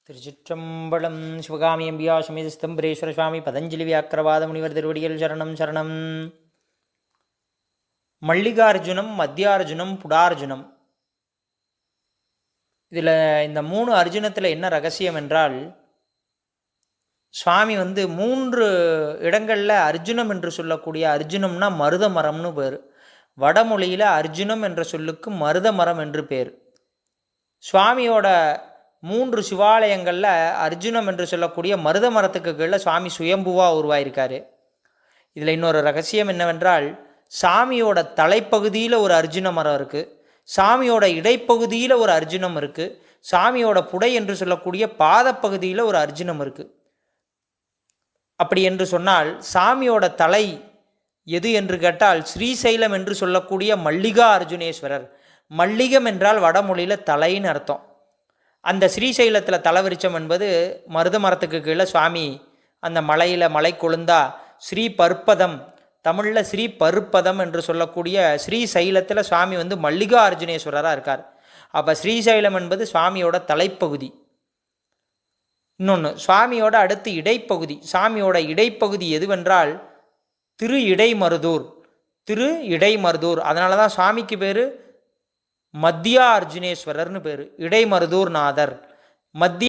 திருச்சிற்றம்பலம். சிவகாமி அம்பியா சமேத ஸ்தம்பரேஸ்வர சுவாமி பதஞ்சலி வியாக்கிரவாத முனிவர் திருவடிகள் சரணம் சரணம். மல்லிகார்ஜுனம், மத்தியார்ஜுனம், புடார்ஜுனம். இதில் இந்த 3 அர்ஜுனத்தில் என்ன ரகசியம் என்றால், சுவாமி 3 இடங்களில் அர்ஜுனம் என்று சொல்லக்கூடிய, அர்ஜுனம்னா மருத மரம்னு பேர். வடமொழியில் அர்ஜுனம் என்ற சொல்லுக்கு மருத மரம் என்று பேர். சுவாமியோட 3 சிவாலயங்களில் அர்ஜுனம் என்று சொல்லக்கூடிய மருத மரத்துக்கு கீழே சுவாமி சுயம்புவாக உருவாயிருக்காரு. இதில் இன்னொரு ரகசியம் என்னவென்றால், சாமியோட தலைப்பகுதியில் ஒரு அர்ஜுன மரம் இருக்குது, சாமியோட இடைப்பகுதியில் ஒரு அர்ஜுனம் இருக்குது, சாமியோட புடை என்று சொல்லக்கூடிய பாதப்பகுதியில் ஒரு அர்ஜுனம் இருக்குது. அப்படி என்று சொன்னால் சாமியோட தலை எது என்று கேட்டால் ஸ்ரீசைலம் என்று சொல்லக்கூடிய மல்லிகா அர்ஜுனேஸ்வரர். மல்லிகம் என்றால் வடமொழியில் தலைன்னு அர்த்தம். அந்த ஸ்ரீசைலத்தில் தலவிருச்சம் என்பது மருத மரத்துக்கு கீழே சுவாமி அந்த மலை கொழுந்தா ஸ்ரீ பற்பதம், தமிழில் ஸ்ரீ பருப்பதம் என்று சொல்லக்கூடிய ஸ்ரீசைலத்தில் சுவாமி மல்லிகா அர்ஜுனேஸ்வரராக இருக்கார். அப்போ ஸ்ரீசைலம் என்பது சுவாமியோட தலைப்பகுதி. இன்னொன்று, சுவாமியோட அடுத்து இடைப்பகுதி. சாமியோட இடைப்பகுதி எதுவென்றால் திரு இடைமருதூர். திரு இடைமருதூர், அதனால தான் சுவாமிக்கு பேர் மத்தியா அர்ஜுனேஸ்வரர்னு பேர், இடைமருதூர் நாதர். மத்திய